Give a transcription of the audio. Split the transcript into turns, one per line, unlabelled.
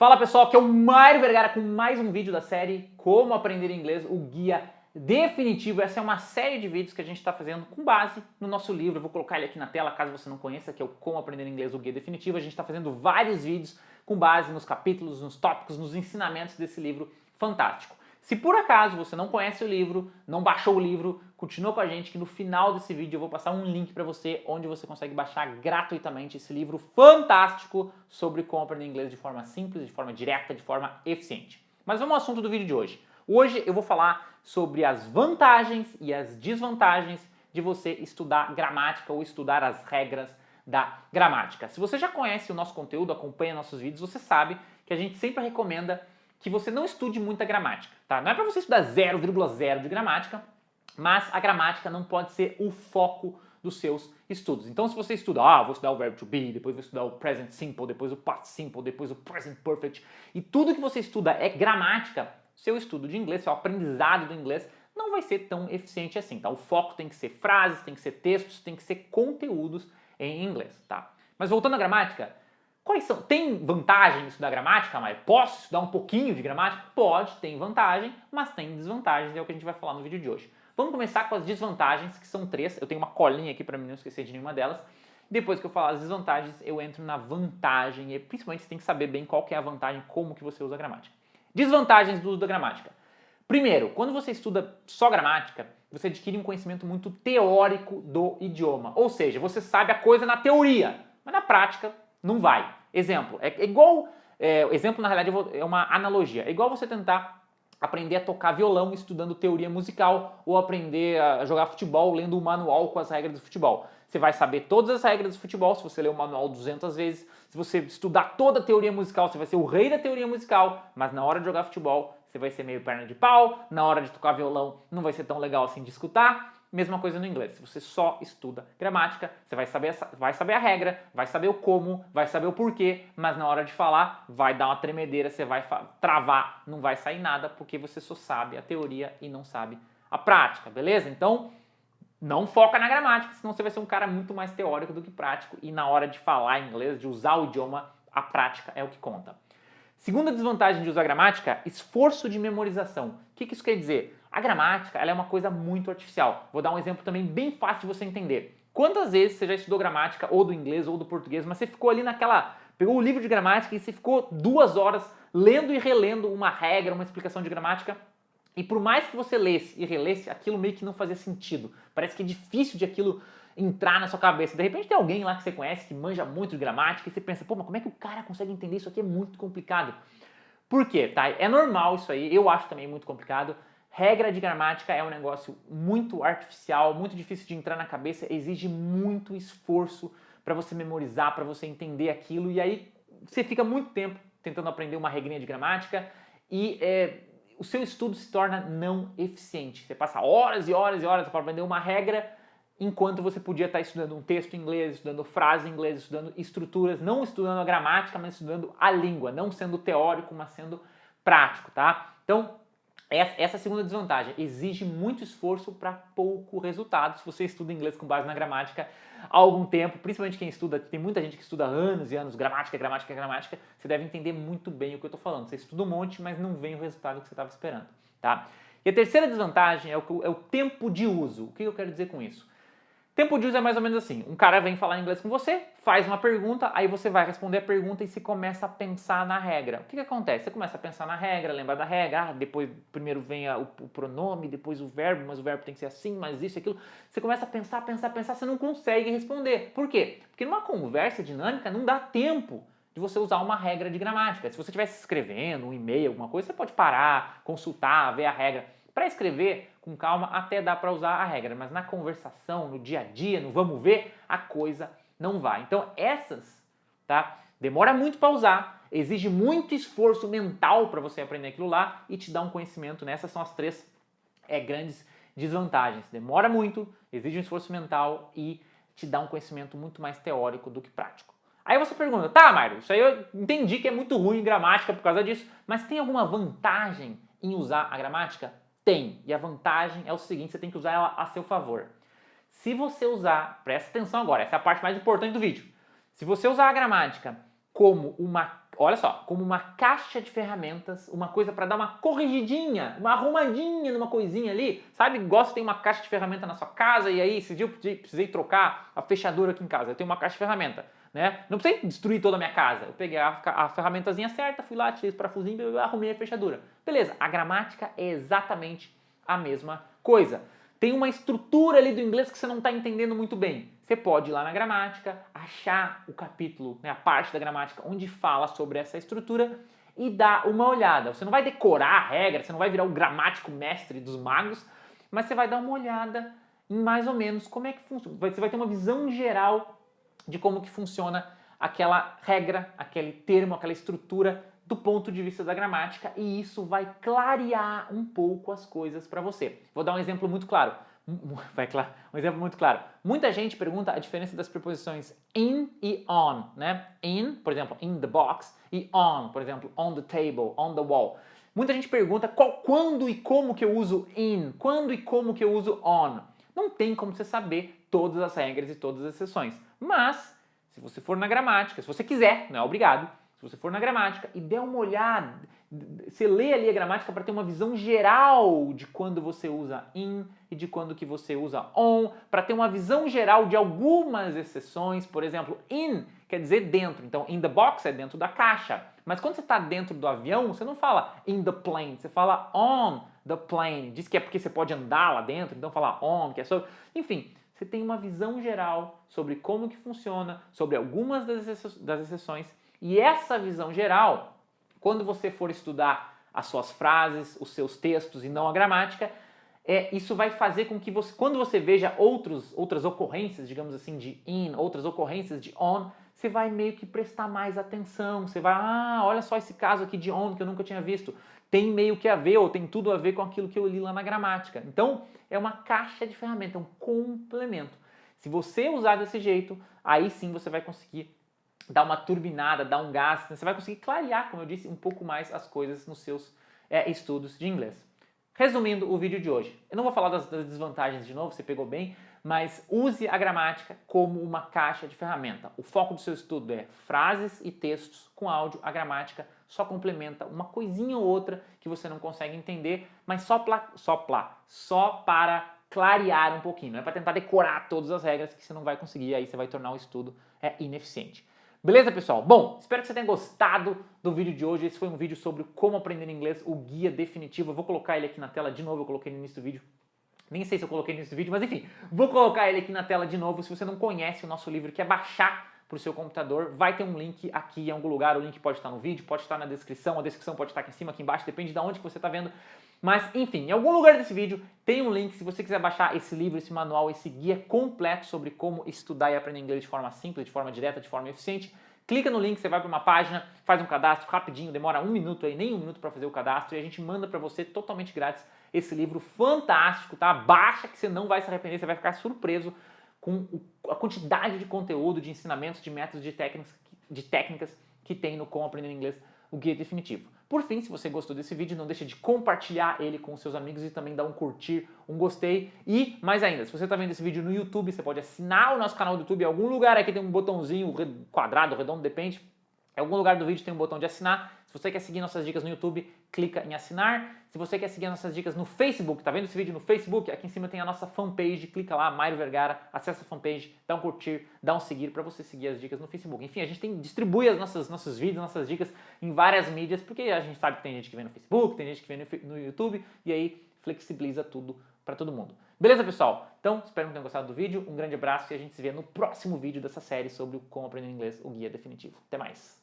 Fala pessoal, aqui é o Mário Vergara com mais um vídeo da série Como Aprender Inglês, o Guia Definitivo. Essa é uma série de vídeos que a gente está fazendo com base no nosso livro. Eu vou colocar ele aqui na tela caso você não conheça, que é o Como Aprender Inglês, o Guia Definitivo. A gente está fazendo vários vídeos com base nos capítulos, nos tópicos, nos ensinamentos desse livro fantástico. Se por acaso você não conhece o livro, não baixou o livro, continua com a gente que no final desse vídeo eu vou passar um link para você onde você consegue baixar gratuitamente esse livro fantástico sobre como aprender inglês de forma simples, de forma direta, de forma eficiente. Mas vamos ao assunto do vídeo de hoje. Hoje eu vou falar sobre as vantagens e as desvantagens de você estudar gramática ou estudar as regras da gramática. Se você já conhece o nosso conteúdo, acompanha nossos vídeos, você sabe que a gente sempre recomenda que você não estude muita gramática, tá? Não é para você estudar 0,0 de gramática, mas a gramática não pode ser o foco dos seus estudos. Então se você estuda, vou estudar o verbo to be, depois vou estudar o present simple, depois o past simple, depois o present perfect, e tudo que você estuda é gramática, seu estudo de inglês, seu aprendizado do inglês não vai ser tão eficiente assim, tá? O foco tem que ser frases, tem que ser textos, tem que ser conteúdos em inglês, tá? Mas voltando à gramática, quais são? Tem vantagem em estudar gramática, mas posso estudar um pouquinho de gramática? Pode, tem vantagem, mas tem desvantagens, é o que a gente vai falar no vídeo de hoje. Vamos começar com as desvantagens, que são 3. Eu tenho uma colinha aqui para mim não esquecer de nenhuma delas. Depois que eu falar as desvantagens, eu entro na vantagem, e principalmente você tem que saber bem qual que é a vantagem, como que você usa a gramática. Desvantagens do uso da gramática. Primeiro, quando você estuda só gramática, você adquire um conhecimento muito teórico do idioma. Ou seja, você sabe a coisa na teoria, mas na prática não vai. Exemplo, exemplo na realidade é uma analogia. É igual você tentar aprender a tocar violão estudando teoria musical ou aprender a jogar futebol lendo um manual com as regras do futebol. Você vai saber todas as regras do futebol se você ler o manual 200 vezes. Se você estudar toda a teoria musical, você vai ser o rei da teoria musical, mas na hora de jogar futebol, você vai ser meio perna de pau. Na hora de tocar violão, não vai ser tão legal assim de escutar. Mesma coisa no inglês. Se você só estuda gramática, você vai saber a regra, vai saber o como, vai saber o porquê, mas na hora de falar vai dar uma tremedeira, você vai travar, não vai sair nada porque você só sabe a teoria e não sabe a prática, beleza? Então, não foca na gramática, senão você vai ser um cara muito mais teórico do que prático e na hora de falar inglês, de usar o idioma, a prática é o que conta. Segunda desvantagem de usar gramática, esforço de memorização. O que isso quer dizer? A gramática ela é uma coisa muito artificial. Vou dar um exemplo também bem fácil de você entender. Quantas vezes você já estudou gramática, ou do inglês ou do português, mas você ficou ali pegou o livro de gramática e você ficou 2 horas lendo e relendo uma regra, uma explicação de gramática, e por mais que você lesse e relesse, aquilo meio que não fazia sentido. Parece que é difícil de aquilo entrar na sua cabeça. De repente tem alguém lá que você conhece que manja muito de gramática e você pensa, mas como é que o cara consegue entender isso aqui? É muito complicado. Por quê? Tá? É normal isso aí, eu acho também muito complicado. Regra de gramática é um negócio muito artificial, muito difícil de entrar na cabeça, exige muito esforço para você memorizar, para você entender aquilo, e aí você fica muito tempo tentando aprender uma regrinha de gramática e o seu estudo se torna não eficiente. Você passa horas e horas e horas para aprender uma regra, enquanto você podia estar estudando um texto em inglês, estudando frase em inglês, estudando estruturas, não estudando a gramática, mas estudando a língua, não sendo teórico, mas sendo prático, tá? Então, essa é a segunda desvantagem. Exige muito esforço para pouco resultado. Se você estuda inglês com base na gramática há algum tempo, principalmente quem estuda, tem muita gente que estuda anos e anos, gramática, gramática, gramática, você deve entender muito bem o que eu estou falando. Você estuda um monte, mas não vem o resultado que você estava esperando, tá? E a terceira desvantagem é o tempo de uso. O que eu quero dizer com isso? Tempo de uso é mais ou menos assim, um cara vem falar inglês com você, faz uma pergunta, aí você vai responder a pergunta e você começa a pensar na regra. O que acontece? Você começa a pensar na regra, lembra da regra, depois primeiro vem o pronome, depois o verbo, mas o verbo tem que ser assim, mas isso e aquilo. Você começa a pensar, você não consegue responder. Por quê? Porque numa conversa dinâmica não dá tempo de você usar uma regra de gramática. Se você estivesse escrevendo um e-mail, alguma coisa, você pode parar, consultar, ver a regra. Para escrever com calma até dá para usar a regra, mas na conversação, no dia a dia, no vamos ver, a coisa não vai. Então essas, tá? Demora muito para usar, exige muito esforço mental para você aprender aquilo lá e te dá um conhecimento, né? Essas são as 3 grandes desvantagens. Demora muito, exige um esforço mental e te dá um conhecimento muito mais teórico do que prático. Aí você pergunta, tá, Mário, isso aí eu entendi que é muito ruim em gramática por causa disso, mas tem alguma vantagem em usar a gramática? Tem, e a vantagem é o seguinte, você tem que usar ela a seu favor. Se você usar, presta atenção agora, essa é a parte mais importante do vídeo. Se você usar a gramática como olha só, como uma caixa de ferramentas, uma coisa para dar uma corrigidinha, uma arrumadinha numa coisinha ali, sabe? Gosta, tem uma caixa de ferramenta na sua casa e aí esse dia eu precisei trocar a fechadura aqui em casa, eu tenho uma caixa de ferramenta, né? Não precisei destruir toda a minha casa, eu peguei a ferramentazinha certa, fui lá, tirei os parafusinhos e arrumei a fechadura. Beleza, a gramática é exatamente a mesma coisa. Tem uma estrutura ali do inglês que você não está entendendo muito bem. Você pode ir lá na gramática, achar o capítulo, né, a parte da gramática onde fala sobre essa estrutura e dar uma olhada. Você não vai decorar a regra, você não vai virar o gramático mestre dos magos, mas você vai dar uma olhada em mais ou menos como é que funciona. Você vai ter uma visão geral de como que funciona aquela regra, aquele termo, aquela estrutura do ponto de vista da gramática, e isso vai clarear um pouco as coisas para você. Vou dar um exemplo muito claro. Um exemplo muito claro. Muita gente pergunta a diferença das preposições in e on, né? In, por exemplo, in the box, e on, por exemplo, on the table, on the wall. Muita gente pergunta quando e como que eu uso in, quando e como que eu uso on. Não tem como você saber todas as regras e todas as exceções. Mas, se você for na gramática, se você quiser, não é obrigado, se você for na gramática e der uma olhada, você lê ali a gramática para ter uma visão geral de quando você usa in e de quando que você usa on, para ter uma visão geral de algumas exceções. Por exemplo, in quer dizer dentro, então in the box é dentro da caixa. Mas quando você está dentro do avião, você não fala in the plane, você fala on the plane. Diz que é porque você pode andar lá dentro, então fala on, que é sobre... Enfim, você tem uma visão geral sobre como que funciona, sobre algumas das exceções. E essa visão geral, quando você for estudar as suas frases, os seus textos e não a gramática, isso vai fazer com que você, quando você veja outras ocorrências, digamos assim, de in, outras ocorrências de on, você vai meio que prestar mais atenção. Você vai, olha só esse caso aqui de on que eu nunca tinha visto. Tem meio que a ver, ou tem tudo a ver com aquilo que eu li lá na gramática. Então, é uma caixa de ferramentas, é um complemento. Se você usar desse jeito, aí sim você vai conseguir dar uma turbinada, dar um gás, você vai conseguir clarear, como eu disse, um pouco mais as coisas nos seus estudos de inglês. Resumindo o vídeo de hoje, eu não vou falar das desvantagens de novo, você pegou bem, mas use a gramática como uma caixa de ferramenta. O foco do seu estudo é frases e textos com áudio, a gramática só complementa uma coisinha ou outra que você não consegue entender, mas só para clarear um pouquinho, não é para tentar decorar todas as regras que você não vai conseguir, aí você vai tornar o estudo ineficiente. Beleza, pessoal? Bom, espero que você tenha gostado do vídeo de hoje. Esse foi um vídeo sobre como aprender inglês, o guia definitivo. Eu vou colocar ele aqui na tela de novo, eu coloquei no início do vídeo. Nem sei se eu coloquei no início do vídeo, mas enfim, vou colocar ele aqui na tela de novo. Se você não conhece o nosso livro e quer baixar para o seu computador, vai ter um link aqui em algum lugar. O link pode estar no vídeo, pode estar na descrição, a descrição pode estar aqui em cima, aqui embaixo, depende de onde que você está vendo. Mas, enfim, em algum lugar desse vídeo tem um link se você quiser baixar esse livro, esse manual, esse guia completo sobre como estudar e aprender inglês de forma simples, de forma direta, de forma eficiente. Clica no link, você vai para uma página, faz um cadastro rapidinho, demora 1 minuto aí, nem 1 minuto para fazer o cadastro, e a gente manda para você totalmente grátis esse livro fantástico, tá? Baixa que você não vai se arrepender, você vai ficar surpreso com a quantidade de conteúdo, de ensinamentos, de métodos, de técnicas que tem no Como Aprender Inglês, o guia definitivo. Por fim, se você gostou desse vídeo, não deixe de compartilhar ele com os seus amigos e também dar um curtir, um gostei. E, mais ainda, se você está vendo esse vídeo no YouTube, você pode assinar o nosso canal do YouTube. Em algum lugar aqui tem um botãozinho quadrado, redondo, depende. Em algum lugar do vídeo tem um botão de assinar. Se você quer seguir nossas dicas no YouTube, clica em assinar. Se você quer seguir nossas dicas no Facebook, tá vendo esse vídeo no Facebook? Aqui em cima tem a nossa fanpage, clica lá, Mário Vergara, acessa a fanpage, dá um curtir, dá um seguir para você seguir as dicas no Facebook. Enfim, a gente distribui nossos vídeos, nossas dicas em várias mídias, porque a gente sabe que tem gente que vê no Facebook, tem gente que vê no YouTube, e aí flexibiliza tudo para todo mundo. Beleza, pessoal? Então, espero que tenham gostado do vídeo, um grande abraço e a gente se vê no próximo vídeo dessa série sobre como aprender inglês, o guia definitivo. Até mais!